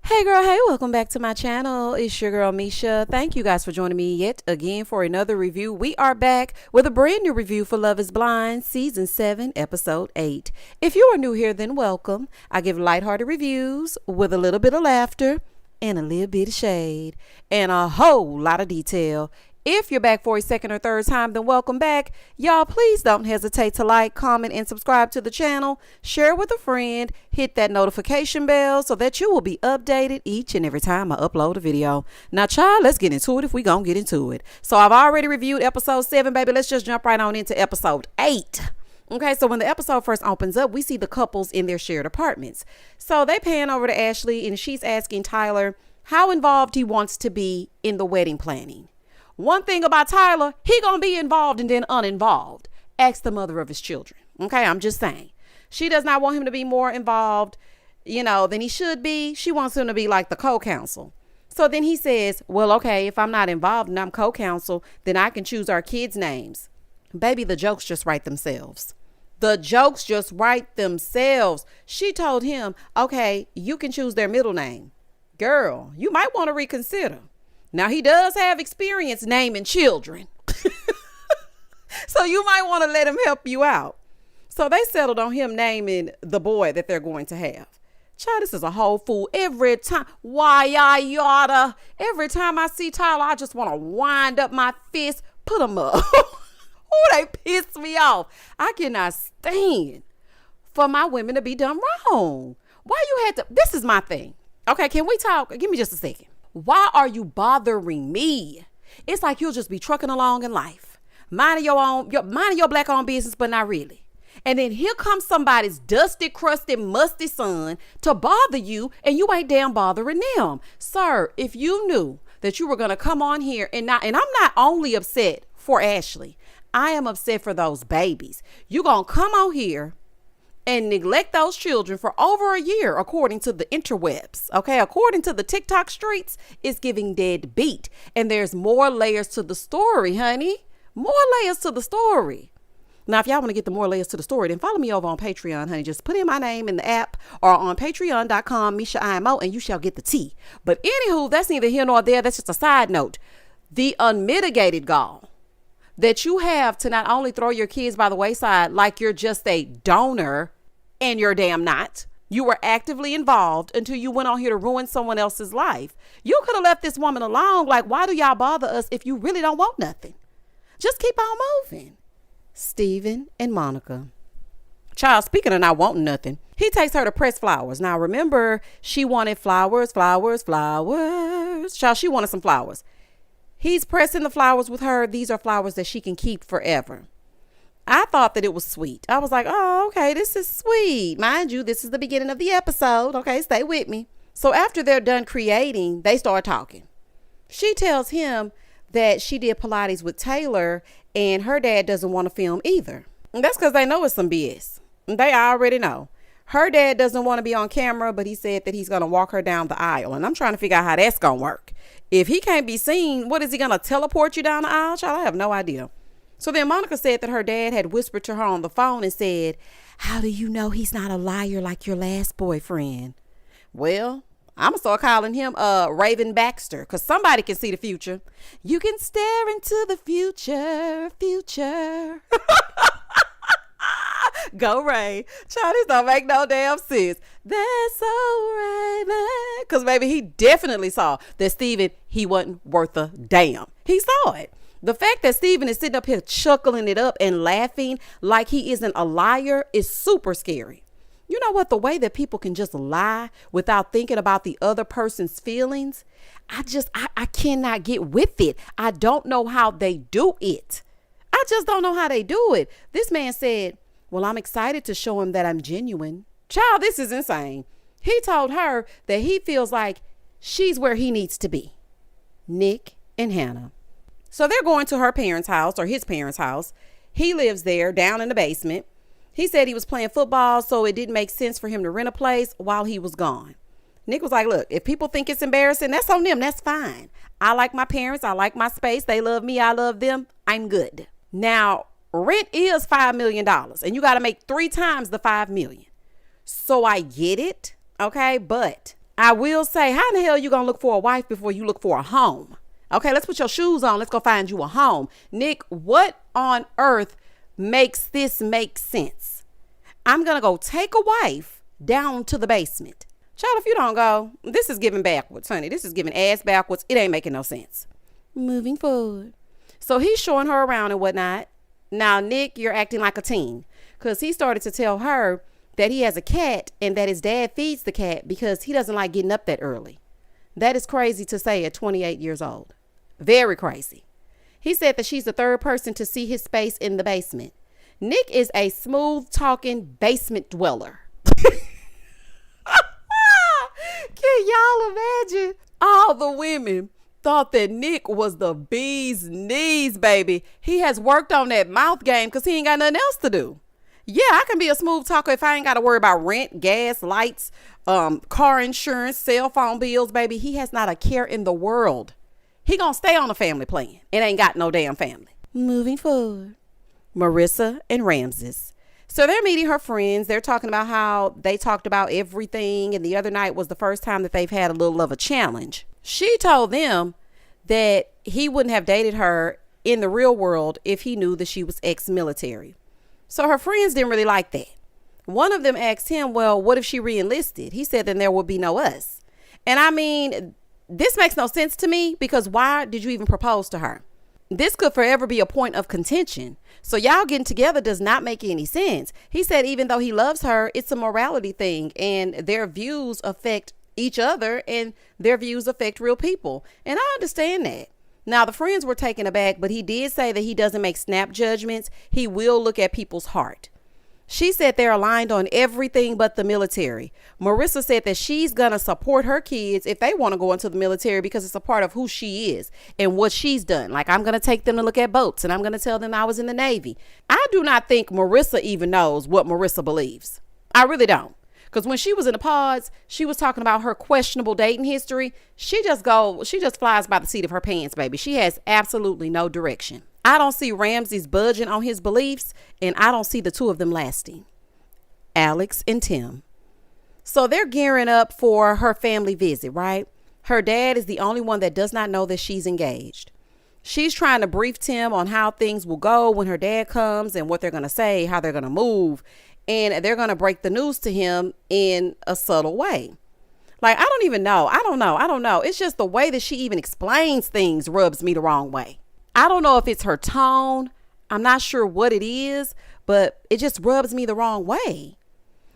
Hey girl, hey, welcome back to my channel. It's your girl Misha. Thank you guys for joining me yet again for another review. We are back with a brand new review for Love is Blind Season 7, Episode 8. If you are new here, then welcome. I give lighthearted reviews with a little bit of laughter and a little bit of shade and a whole lot of detail. If you're back for a second or third time, then welcome back. Y'all, please don't hesitate to like, comment, and subscribe to the channel. Share with a friend. Hit that notification bell so that you will be updated each and every time I upload a video. Now, child, let's get into it if we gonna get into it. So I've already reviewed episode 7, baby. Let's just jump right on into episode 8. Okay, so when the episode first opens up, we see the couples in their shared apartments. So they pan over to Ashley, and she's asking Tyler how involved he wants to be in the wedding planning. One thing about Tyler, he gonna be involved and then uninvolved. Ask the mother of his children. Okay, I'm just saying. She does not want him to be more involved, than he should be. She wants him to be like the co-counsel. So then he says, well, okay, if I'm not involved and I'm co-counsel, then I can choose our kids' names. Baby, the jokes just write themselves. The jokes just write themselves. She told him, okay, you can choose their middle name. Girl, you might want to reconsider. Now, he does have experience naming children. So you might want to let him help you out. So they settled on him naming the boy that they're going to have. Child, this is a whole fool. Every time, every time I see Tyler, I just want to wind up my fist, put him up. Oh, they piss me off. I cannot stand for my women to be done wrong. Why you had to, this is my thing. Okay, can we talk? Give me just a second. Why are you bothering me? It's like you'll just be trucking along in life, minding your black-owned business, but not really. And then here comes somebody's dusty, crusty, musty son to bother you, and you ain't damn bothering them. Sir, if you knew that you were going to come on here and I'm not only upset for Ashley, I am upset for those babies. You going to come on here and neglect those children for over a year, according to the interwebs. Okay, according to the TikTok streets, it's giving dead beat. And there's more layers to the story, honey. More layers to the story. Now, if y'all want to get the more layers to the story, then follow me over on Patreon, honey. Just put in my name in the app or on patreon.com, Misha IMO, and you shall get the tea. But anywho, that's neither here nor there. That's just a side note. The unmitigated gall that you have to not only throw your kids by the wayside like you're just a donor, and you're damn not. You were actively involved until you went on here to ruin someone else's life. You could have left this woman alone. Like, why do y'all bother us if you really don't want nothing? Just keep on moving. Steven and Monica. Child, speaking of not wanting nothing, he takes her to press flowers. Now, remember, she wanted flowers. Child, she wanted some flowers. He's pressing the flowers with her. These are flowers that she can keep forever. I thought that it was sweet. I was like, oh, okay, this is sweet. Mind you, this is the beginning of the episode. Okay, stay with me. So after they're done creating, they start talking. She tells him that she did Pilates with Taylor and her dad doesn't want to film either. And that's because they know it's some BS. They already know. Her dad doesn't want to be on camera, but he said that he's going to walk her down the aisle. And I'm trying to figure out how that's going to work. If he can't be seen, what is he going to teleport you down the aisle? Child, I have no idea. So then Monica said that her dad had whispered to her on the phone and said, how do you know he's not a liar like your last boyfriend? Well, I'm going to start calling him Raven Baxter because somebody can see the future. You can stare into the future. Go Ray. Child, this don't make no damn sense. That's so Raven. Because baby, he definitely saw that Steven, he wasn't worth a damn. He saw it. The fact that Steven is sitting up here chuckling it up and laughing like he isn't a liar is super scary. You know what? The way that people can just lie without thinking about the other person's feelings, I cannot get with it. I don't know how they do it. I just don't know how they do it. This man said, well, I'm excited to show him that I'm genuine. Child, this is insane. He told her that he feels like she's where he needs to be. Nick and Hannah. So they're going to her parents' house or his parents' house. He lives there down in the basement. He said he was playing football, so it didn't make sense for him to rent a place while he was gone. Nick was like, look, if people think it's embarrassing, that's on them. That's fine. I like my parents. I like my space. They love me. I love them. I'm good. Now, rent is $5 million and you got to make 3 times the $5 million. So I get it. Okay. But I will say, how in the hell you gonna look for a wife before you look for a home? Okay, let's put your shoes on. Let's go find you a home. Nick, what on earth makes this make sense? I'm gonna go take a wife down to the basement. Child, if you don't go, this is giving backwards, honey. This is giving ass backwards. It ain't making no sense. Moving forward. So he's showing her around and whatnot. Now, Nick, you're acting like a teen, because he started to tell her that he has a cat and that his dad feeds the cat because he doesn't like getting up that early. That is crazy to say at 28 years old. Very crazy. He said that she's the third person to see his space in the basement. Nick is a smooth talking basement dweller. Can y'all imagine? All the women thought that Nick was the bee's knees, baby. He has worked on that mouth game because he ain't got nothing else to do. Yeah, I can be a smooth talker if I ain't got to worry about rent, gas, lights, car insurance, cell phone bills, baby. He has not a care in the world. He gonna stay on the family plan. It ain't got no damn family. Moving forward. Marissa and Ramses. So they're meeting her friends. They're talking about how they talked about everything. And the other night was the first time that they've had a little of a challenge. She told them that he wouldn't have dated her in the real world if he knew that she was ex-military. So her friends didn't really like that. One of them asked him, well, what if she re-enlisted? He said, then there would be no us. And I mean, this makes no sense to me, because why did you even propose to her? This could forever be a point of contention. So y'all getting together does not make any sense. He said even though he loves her, it's a morality thing, and their views affect each other, and their views affect real people. And I understand that. Now, the friends were taken aback, but he did say that he doesn't make snap judgments. He will look at people's heart. She said they're aligned on everything but the military. Marissa said that she's going to support her kids if they want to go into the military because it's a part of who she is and what she's done. Like, I'm going to take them to look at boats and I'm going to tell them I was in the Navy. I do not think Marissa even knows what Marissa believes. I really don't. Because when she was in the pods, she was talking about her questionable dating history. She just flies by the seat of her pants, baby. She has absolutely no direction. I don't see Ramses budging on his beliefs, and I don't see the two of them lasting. Alex and Tim. So they're gearing up for her family visit, right? Her dad is the only one that does not know that she's engaged. She's trying to brief Tim on how things will go when her dad comes and what they're going to say, how they're going to move. And they're going to break the news to him in a subtle way. Like, I don't even know. I don't know. It's just the way that she even explains things rubs me the wrong way. I don't know if it's her tone. I'm not sure what it is, but it just rubs me the wrong way.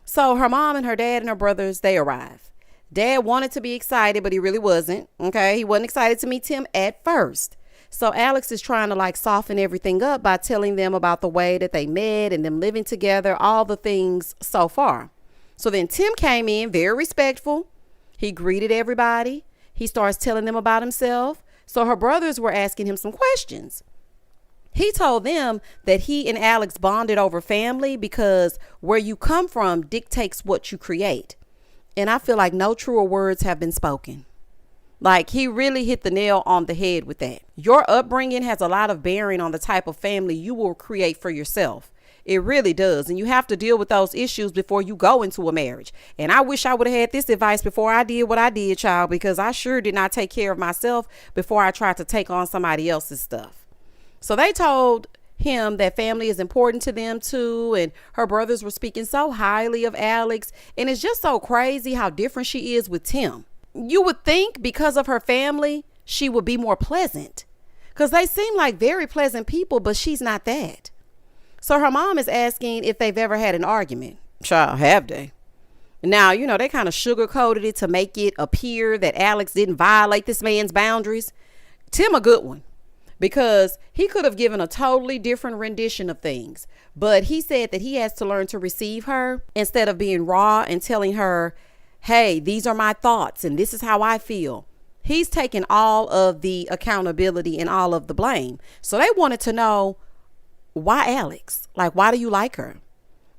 So her mom and her dad and her brothers, they arrive. Dad wanted to be excited, but he really wasn't. Okay. He wasn't excited to meet Tim at first. So Alex is trying to like soften everything up by telling them about the way that they met and them living together, all the things so far. So then Tim came in very respectful. He greeted everybody. He starts telling them about himself. So her brothers were asking him some questions. He told them that he and Alex bonded over family because where you come from dictates what you create. And I feel like no truer words have been spoken. Like, he really hit the nail on the head with that. Your upbringing has a lot of bearing on the type of family you will create for yourself. It really does. And you have to deal with those issues before you go into a marriage. And I wish I would have had this advice before I did what I did, child, because I sure did not take care of myself before I tried to take on somebody else's stuff. So they told him that family is important to them too. And her brothers were speaking so highly of Alex. And it's just so crazy how different she is with Tim. You would think because of her family, she would be more pleasant because they seem like very pleasant people, but she's not that. So her mom is asking if they've ever had an argument. Child, have they? Now, you know, they kind of sugarcoated it to make it appear that Alex didn't violate this man's boundaries. Tim, a good one, because he could have given a totally different rendition of things. But he said that he has to learn to receive her instead of being raw and telling her, hey, these are my thoughts and this is how I feel. He's taking all of the accountability and all of the blame. So they wanted to know, why Alex? Like, why do you like her?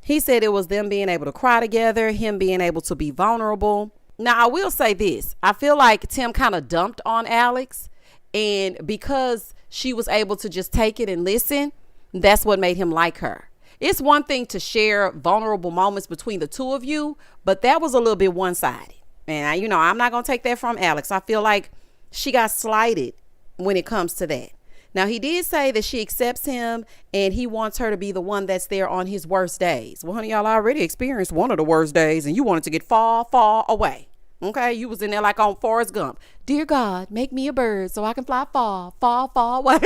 He said it was them being able to cry together, him being able to be vulnerable. Now, I will say this. I feel like Tim kind of dumped on Alex. And because she was able to just take it and listen, that's what made him like her. It's one thing to share vulnerable moments between the two of you, but that was a little bit one-sided. And I'm not going to take that from Alex. I feel like she got slighted when it comes to that. Now, he did say that she accepts him and he wants her to be the one that's there on his worst days. Well, honey, y'all already experienced one of the worst days and you wanted to get far, far away. Okay, you was in there like on Forrest Gump. Dear God, make me a bird so I can fly far, far, far away.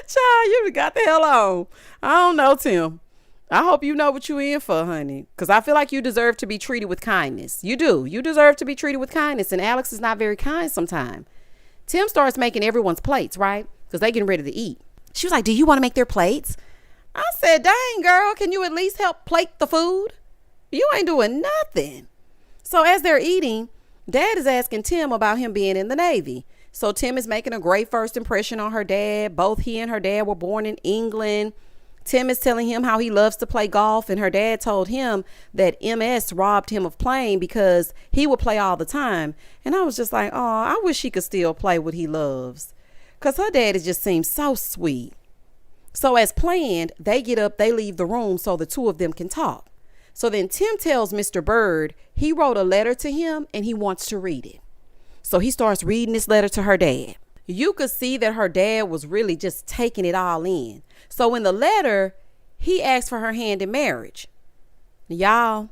Child, you got the hell on. I don't know, Tim. I hope you know what you in for, honey. Because I feel like you deserve to be treated with kindness. You do. You deserve to be treated with kindness. And Alex is not very kind sometimes. Tim starts making everyone's plates, right? Because they getting ready to eat. She was like, do you want to make their plates? I said, dang, girl, can you at least help plate the food? You ain't doing nothing. So as they're eating, Dad is asking Tim about him being in the Navy. So Tim is making a great first impression on her dad. Both he and her dad were born in England. Tim is telling him how he loves to play golf, and her dad told him that MS robbed him of playing because he would play all the time. And I was just like, oh, I wish he could still play what he loves, because her daddy just seems so sweet. So as planned, they get up, they leave the room so the two of them can talk. So then Tim tells Mr. Bird he wrote a letter to him and he wants to read it. So he starts reading this letter to her dad. You could see that her dad was really just taking it all in. So in the letter, he asked for her hand in marriage. Y'all,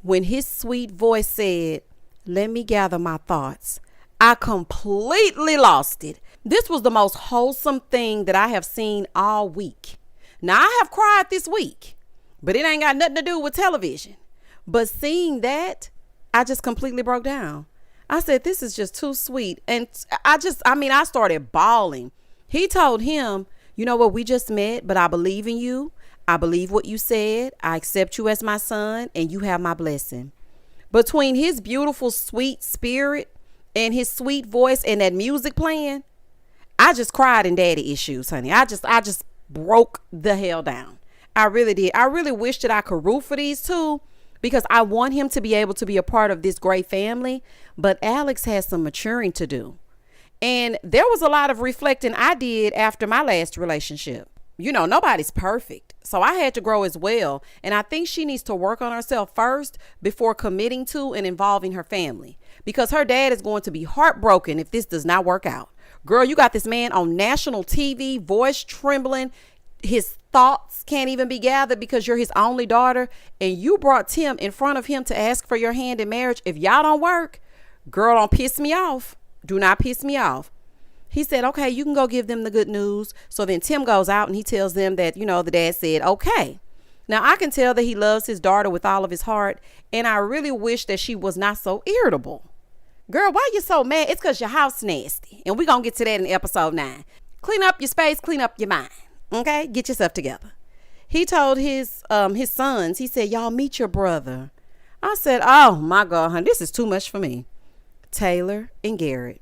when his sweet voice said, let me gather my thoughts, I completely lost it. This was the most wholesome thing that I have seen all week. Now, I have cried this week, but it ain't got nothing to do with television. But seeing that, I just completely broke down. I said, this is just too sweet. And I started bawling. He told him, you know what, we just met, but I believe in you. I believe what you said. I accept you as my son and you have my blessing. Between his beautiful, sweet spirit and his sweet voice and that music playing, I just cried in daddy issues, honey. I just broke the hell down. I really did. I really wish that I could root for these two, because I want him to be able to be a part of this great family. But Alex has some maturing to do. And there was a lot of reflecting I did after my last relationship. Nobody's perfect. So I had to grow as well. And I think she needs to work on herself first before committing to and involving her family, because her dad is going to be heartbroken if this does not work out. Girl, you got this man on national TV, voice trembling. His thoughts can't even be gathered because you're his only daughter. And you brought Tim in front of him to ask for your hand in marriage. If y'all don't work, girl, don't piss me off. Do not piss me off. He said, okay, you can go give them the good news. So then Tim goes out and he tells them that, the dad said, okay. Now I can tell that he loves his daughter with all of his heart. And I really wish that she was not so irritable. Girl, why you so mad? It's because your house nasty. And we're going to get to that in episode 9. Clean up your space, clean up your mind. Okay, get yourself together. He told his sons, he said, y'all meet your brother. I said, oh my God, honey, this is too much for me. Taylor and Garrett.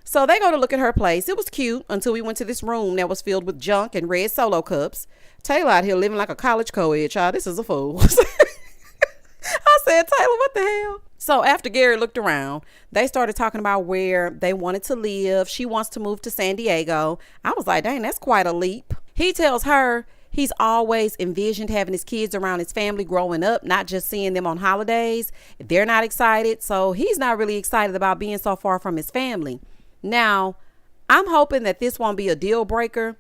So they go to look at her place. It was cute until we went to this room that was filled with junk and red Solo cups. Taylor out here living like a college co-ed, child. This is a fool. I said, Taylor, what the hell? So after Garrett looked around, they started talking about where they wanted to live. She wants to move to San Diego. I was like, dang, that's quite a leap. He tells her he's always envisioned having his kids around his family growing up, not just seeing them on holidays. They're not excited. So he's not really excited about being so far from his family. Now, I'm hoping that this won't be a deal breaker.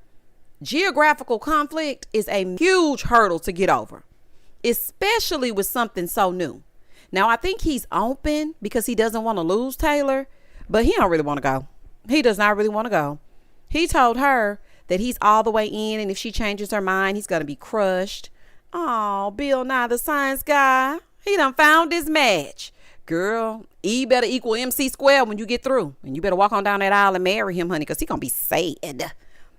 Geographical conflict is a huge hurdle to get over, especially with something so new. Now, I think he's open because he doesn't want to lose Taylor, but he don't really want to go. He does not really want to go. He told her that he's all the way in, and if she changes her mind, he's going to be crushed. Oh, Bill Nye the Science Guy. He done found his match. Girl, E better equal MC squared when you get through. And you better walk on down that aisle and marry him, honey, because he going to be sad.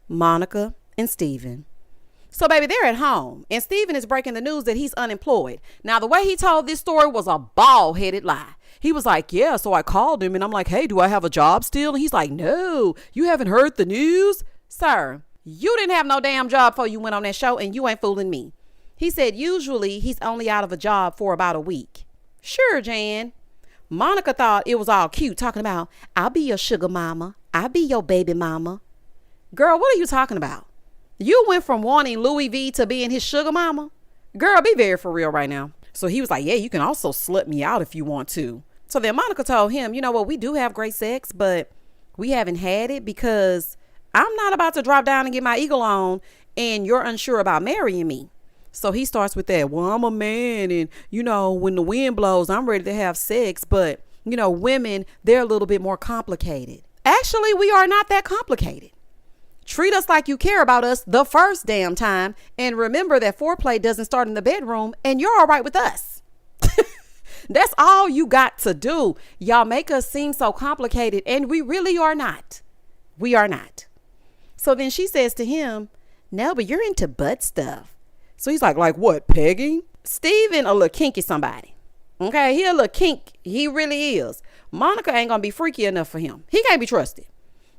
Monica and Steven. So, baby, they're at home, and Steven is breaking the news that he's unemployed. Now, the way he told this story was a bald-headed lie. He was like, yeah, so I called him, and I'm like, hey, do I have a job still? And he's like, no, you haven't heard the news? Sir, you didn't have no damn job before you went on that show, and you ain't fooling me. He said usually he's only out of a job for about a week. Sure, Jan. Monica thought it was all cute, talking about, I'll be your sugar mama. I'll be your baby mama. Girl, what are you talking about? You went from wanting Louis V to being his sugar mama? Girl, be very for real right now. So he was like, yeah, you can also slut me out if you want to. So then Monica told him, you know what, we do have great sex, but we haven't had it because I'm not about to drop down and get my eagle on and you're unsure about marrying me. So he starts with that, well, I'm a man and, when the wind blows, I'm ready to have sex. But, women, they're a little bit more complicated. Actually, we are not that complicated. Treat us like you care about us the first damn time. And remember that foreplay doesn't start in the bedroom and you're all right with us. That's all you got to do. Y'all make us seem so complicated and we really are not. We are not. So then she says to him, no, but you're into butt stuff. So he's like what, pegging? Steven a little kinky somebody. Okay, he a little kink. He really is. Monica ain't gonna be freaky enough for him. He can't be trusted.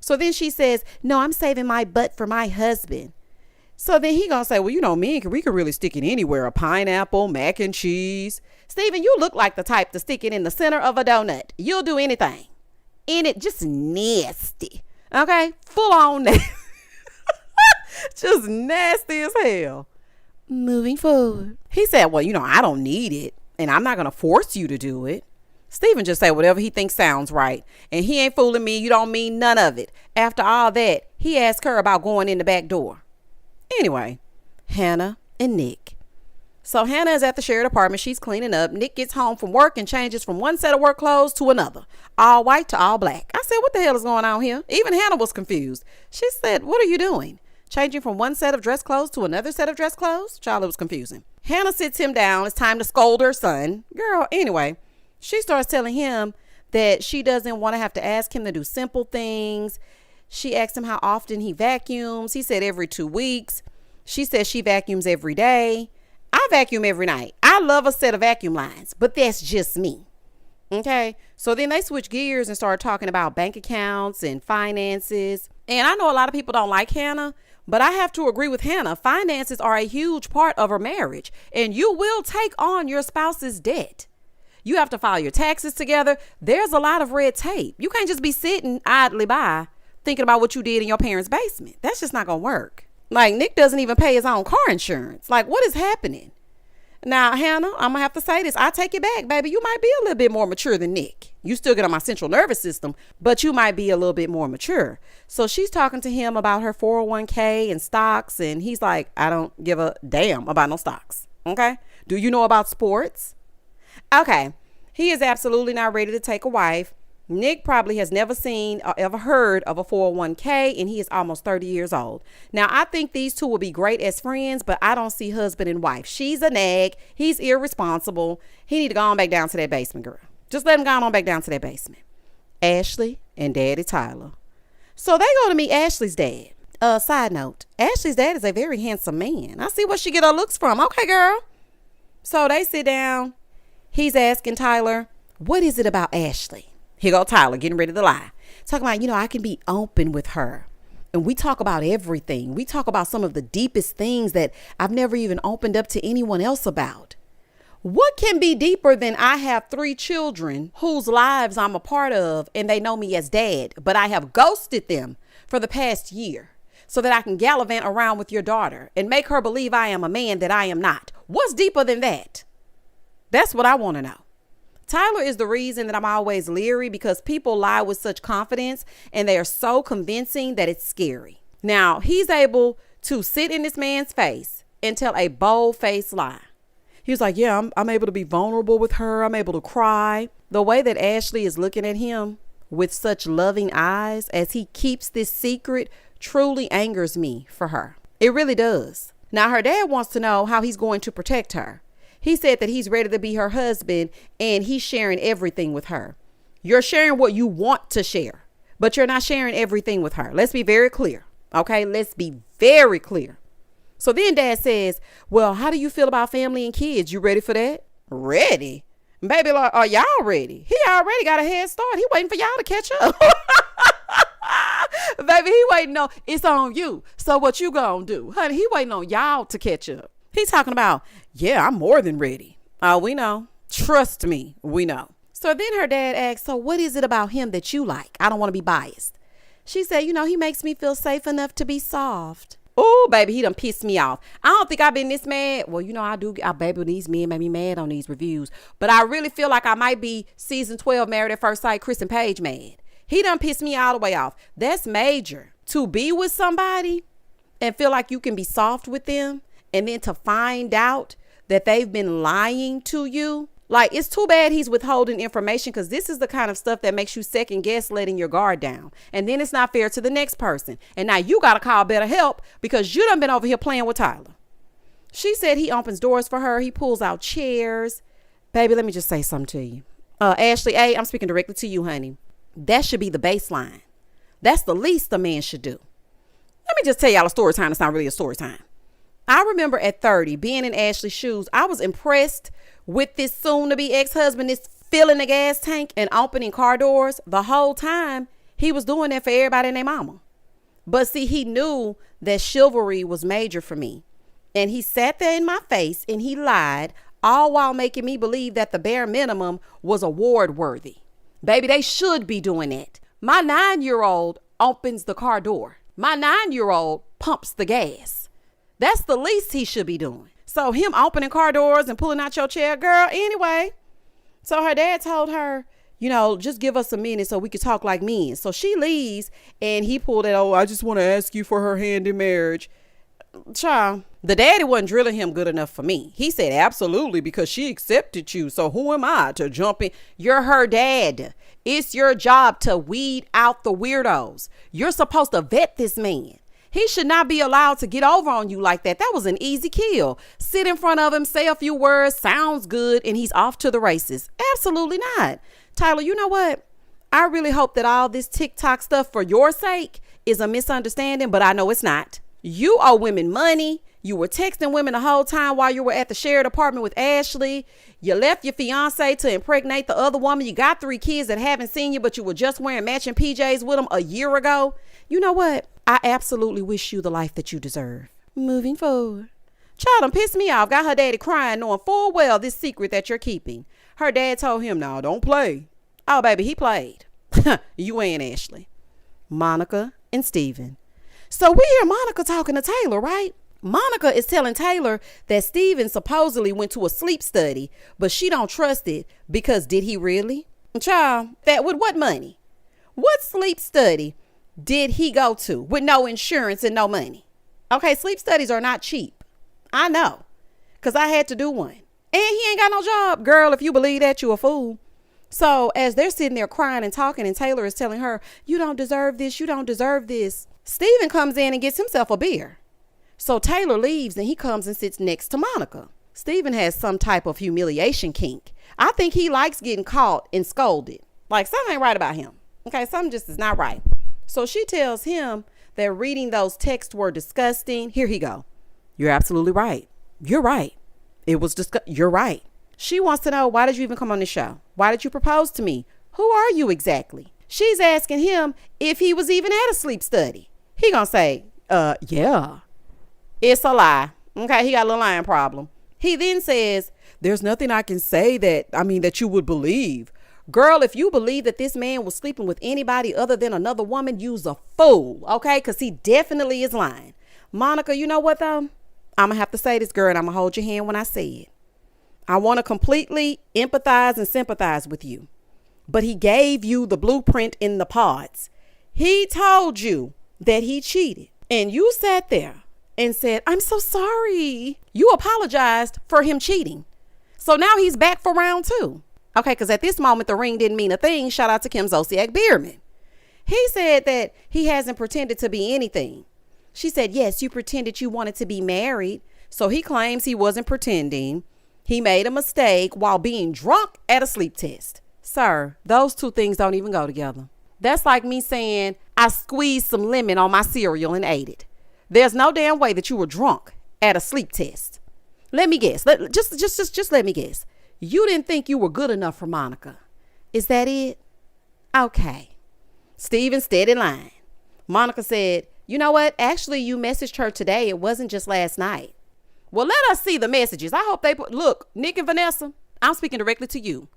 So then she says, no, I'm saving my butt for my husband. So then he gonna say, well, we can really stick it anywhere. A pineapple, mac and cheese. Steven, you look like the type to stick it in the center of a donut. You'll do anything. In it, just nasty. Okay, full on nasty. Just nasty as hell. Moving forward. He said, well, I don't need it and I'm not going to force you to do it. Steven just said whatever he thinks sounds right. And he ain't fooling me. You don't mean none of it. After all that, he asked her about going in the back door. Anyway, Hannah and Nick. So Hannah is at the shared apartment. She's cleaning up. Nick gets home from work and changes from one set of work clothes to another. All white to all black. I said, what the hell is going on here? Even Hannah was confused. She said, what are you doing? Changing from one set of dress clothes to another set of dress clothes? Child, it was confusing. Hannah sits him down. It's time to scold her son. Girl, anyway, she starts telling him that she doesn't want to have to ask him to do simple things. She asked him how often he vacuums. He said every 2 weeks. She says she vacuums every day. I vacuum every night. I love a set of vacuum lines, but that's just me. Okay. So then they switch gears and start talking about bank accounts and finances. And I know a lot of people don't like Hannah, but I have to agree with Hannah. Finances are a huge part of her marriage, and you will take on your spouse's debt. You have to file your taxes together. There's a lot of red tape. You can't just be sitting idly by thinking about what you did in your parents' basement. That's just not going to work. Like, Nick doesn't even pay his own car insurance. Like, what is happening? Now, Hannah, I'm going to have to say this. I take it back, baby. You might be a little bit more mature than Nick. You still get on my central nervous system, but you might be a little bit more mature. So she's talking to him about her 401k and stocks. And he's like, I don't give a damn about no stocks. Okay. Do you know about sports? Okay. He is absolutely not ready to take a wife. Nick probably has never seen or ever heard of a 401k, and he is almost 30 years old. Now, I think these two will be great as friends, but I don't see husband and wife. She's a nag. He's irresponsible. He need to go on back down to that basement, girl. Just let him go on back down to that basement. Ashley and Daddy Tyler. So they go to meet Ashley's dad. Side note, Ashley's dad is a very handsome man. I see where she get her looks from. Okay, girl. So they sit down. He's asking Tyler, what is it about Ashley? Here go Tyler getting ready to lie. Talking about, I can be open with her. And we talk about everything. We talk about some of the deepest things that I've never even opened up to anyone else about. What can be deeper than I have 3 children whose lives I'm a part of and they know me as dad, but I have ghosted them for the past year so that I can gallivant around with your daughter and make her believe I am a man that I am not. What's deeper than that? That's what I want to know. Tyler is the reason that I'm always leery because people lie with such confidence and they are so convincing that it's scary. Now, he's able to sit in this man's face and tell a bold-faced lie. He was like, yeah, I'm able to be vulnerable with her. I'm able to cry. The way that Ashley is looking at him with such loving eyes as he keeps this secret truly angers me for her. It really does. Now, her dad wants to know how he's going to protect her. He said that he's ready to be her husband and he's sharing everything with her. You're sharing what you want to share, but you're not sharing everything with her. Let's be very clear. Okay, let's be very clear. So then Dad says, well, how do you feel about family and kids? You ready for that? Ready? Baby, are y'all ready? He already got a head start. He waiting for y'all to catch up. Baby, he waiting on, it's on you. So what you gonna do? Honey, he waiting on y'all to catch up. He's talking about, yeah, I'm more than ready. Oh, we know. Trust me, we know. So then her dad asked, so what is it about him that you like? I don't want to be biased. She said, he makes me feel safe enough to be soft. Oh, baby, he done pissed me off. I don't think I've been this mad. Well, baby, these men made me mad on these reviews. But I really feel like I might be season 12 Married at First Sight, Chris and Paige mad. He done pissed me all the way off. That's major. To be with somebody and feel like you can be soft with them, and then to find out that they've been lying to you. Like, it's too bad he's withholding information, because this is the kind of stuff that makes you second guess letting your guard down. And then it's not fair to the next person. And now you got to call better help because you done been over here playing with Tyler. She said he opens doors for her. He pulls out chairs. Baby, let me just say something to you. Ashley A., I'm speaking directly to you, honey. That should be the baseline. That's the least a man should do. Let me just tell y'all a story time. It's not really a story time. I remember at 30 being in Ashley's shoes. I was impressed with this soon-to-be ex-husband, this filling the gas tank and opening car doors. The whole time he was doing that for everybody and their mama. But see, he knew that chivalry was major for me. And he sat there in my face and he lied, all while making me believe that the bare minimum was award worthy. Baby, they should be doing that. My 9-year-old opens the car door. My 9-year-old pumps the gas. That's the least he should be doing. So him opening car doors and pulling out your chair, girl, anyway. So her dad told her, just give us a minute so we could talk like men. So she leaves and he pulled it. Oh, I just want to ask you for her hand in marriage. Child, the daddy wasn't drilling him good enough for me. He said, absolutely, because she accepted you. So who am I to jump in? You're her dad. It's your job to weed out the weirdos. You're supposed to vet this man. He should not be allowed to get over on you like that. That was an easy kill. Sit in front of him, say a few words, sounds good, and he's off to the races. Absolutely not. Tyler, you know what? I really hope that all this TikTok stuff for your sake is a misunderstanding, but I know it's not. You owe women money. You were texting women the whole time while you were at the shared apartment with Ashley. You left your fiance to impregnate the other woman. You got 3 kids that haven't seen you, but you were just wearing matching PJs with them a year ago. You know what? I absolutely wish you the life that you deserve. Moving forward. Child done pissed me off. Got her daddy crying, knowing full well this secret that you're keeping. Her dad told him, no, don't play. Oh, baby, he played. You ain't Ashley. Monica and Steven. So we hear Monica talking to Taylor, right? Monica is telling Taylor that Steven supposedly went to a sleep study, but she don't trust it because did he really? Child, that with what money? What sleep study did he go to with no insurance and no money? Okay, sleep studies are not cheap. I know, because I had to do one. And he ain't got no job. Girl, if you believe that, you a fool. So as they're sitting there crying and talking and Taylor is telling her, you don't deserve this, you don't deserve this, Steven comes in and gets himself a beer. So Taylor leaves and he comes and sits next to Monica. Steven has some type of humiliation kink. I think he likes getting caught and scolded. Like something ain't right about him. Okay, something just is not right. So she tells him that reading those texts were disgusting. Here he go. You're absolutely right. You're right. It was You're right. She wants to know, why did you even come on this show? Why did you propose to me? Who are you exactly? She's asking him if he was even at a sleep study. He gonna say, yeah. It's a lie. Okay, he got a little lying problem. He then says, there's nothing I can say that you would believe. Girl, if you believe that this man was sleeping with anybody other than another woman, you's a fool, okay? Because he definitely is lying. Monica, you know what, though? I'm going to have to say this, girl, and I'm going to hold your hand when I say it. I want to completely empathize and sympathize with you. But he gave you the blueprint in the pods. He told you that he cheated. And you sat there and said, I'm so sorry. You apologized for him cheating. So now he's back for round 2. Okay, because at this moment, the ring didn't mean a thing. Shout out to Kim Zolciak Bierman. He said that he hasn't pretended to be anything. She said, yes, you pretended you wanted to be married. So he claims he wasn't pretending. He made a mistake while being drunk at a sleep test. Sir, those two things don't even go together. That's like me saying I squeezed some lemon on my cereal and ate it. There's no damn way that you were drunk at a sleep test. Let me guess. Just let me guess. You didn't think you were good enough for Monica. Is that it? Okay. Steven steady lying. Monica said, you know what? Actually, you messaged her today. It wasn't just last night. Well, let us see the messages. I hope they look, Nick and Vanessa, I'm speaking directly to you.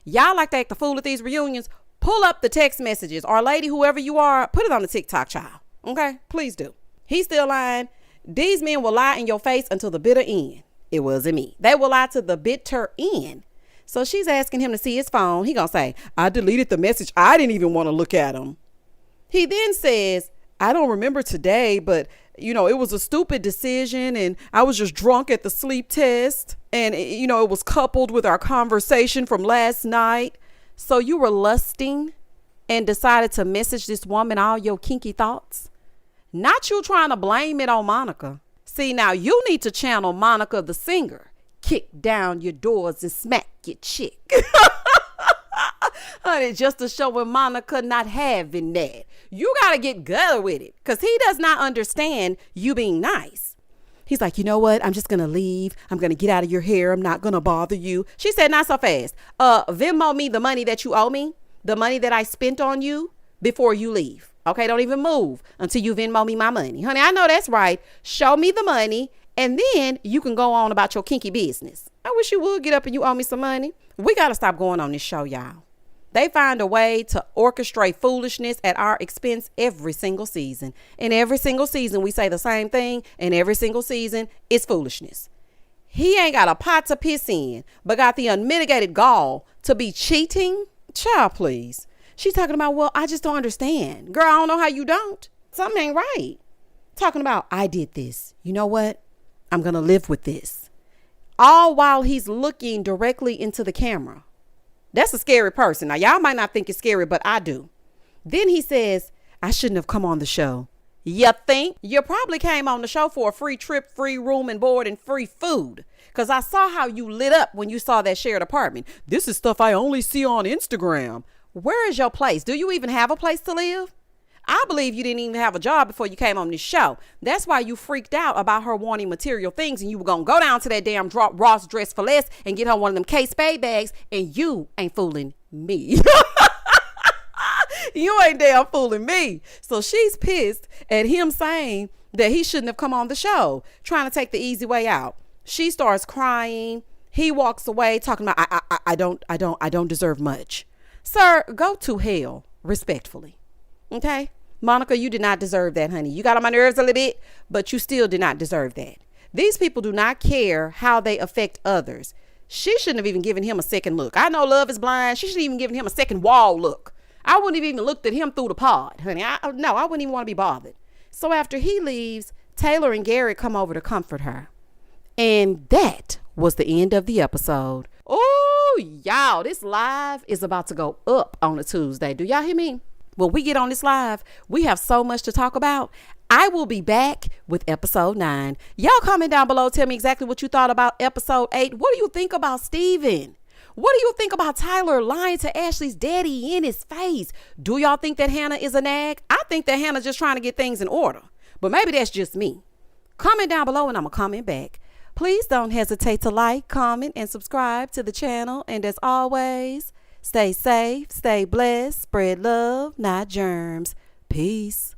Y'all like to act the fool at these reunions. Pull up the text messages. Our lady, whoever you are, put it on the TikTok, child. Okay? Please do. He's still lying. These men will lie in your face until the bitter end. It wasn't me. They will lie to the bitter end. So she's asking him to see his phone. He gonna say, I deleted the message. I didn't even want to look at him. He then says, I don't remember today, but it was a stupid decision and I was just drunk at the sleep test. And it was coupled with our conversation from last night. So you were lusting and decided to message this woman all your kinky thoughts? Not you trying to blame it on Monica. See, now you need to channel Monica the singer. Kick down your doors and smack your chick. Honey, just to show him Monica not having that. You got to get gutter with it because he does not understand you being nice. He's like, you know what? I'm just going to leave. I'm going to get out of your hair. I'm not going to bother you. She said, not so fast. Venmo me the money that you owe me, the money that I spent on you before you leave. Okay, don't even move until you Venmo me my money. Honey, I know that's right. Show me the money and then you can go on about your kinky business. I wish you would get up and you owe me some money. We got to stop going on this show, y'all. They find a way to orchestrate foolishness at our expense every single season. And every single season we say the same thing. And every single season it's foolishness. He ain't got a pot to piss in, but got the unmitigated gall to be cheating. Child, please. She's talking about, well, I just don't understand. Girl, I don't know how you don't. Something ain't right. Talking about, I did this. You know what? I'm going to live with this. All while he's looking directly into the camera. That's a scary person. Now, y'all might not think it's scary, but I do. Then he says, I shouldn't have come on the show. You think? You probably came on the show for a free trip, free room and board, and free food. Because I saw how you lit up when you saw that shared apartment. This is stuff I only see on Instagram. Where is your place? Do you even have a place to live? I believe you didn't even have a job before you came on this show. That's why you freaked out about her wanting material things and you were going to go down to that damn Ross Dress for Less and get her one of them Kate Spade bags, and you ain't fooling me. You ain't damn fooling me. So she's pissed at him saying that he shouldn't have come on the show, trying to take the easy way out. She starts crying. He walks away talking about, I don't deserve much. Sir, go to hell respectfully. Okay? Monica, you did not deserve that, honey. You got on my nerves a little bit, but you still did not deserve that. These people do not care how they affect others. She shouldn't have even given him a second look. I know love is blind. She shouldn't even given him a second wall look. I wouldn't have even looked at him through the pod, honey. I wouldn't even want to be bothered. So after he leaves, Taylor and Gary come over to comfort her. And that was the end of the episode. Oh, y'all, this live is about to go up on a Tuesday. Do y'all hear me? When we get on this live, we have so much to talk about. I will be back with episode 9. Y'all comment down below. Tell me exactly what you thought about episode 8. What do you think about Steven? What do you think about Tyler lying to Ashley's daddy in his face? Do y'all think that Hannah is a nag? I think that Hannah's just trying to get things in order. But maybe that's just me. Comment down below and I'm going to comment back. Please don't hesitate to like, comment, and subscribe to the channel. And as always, stay safe, stay blessed, spread love, not germs. Peace.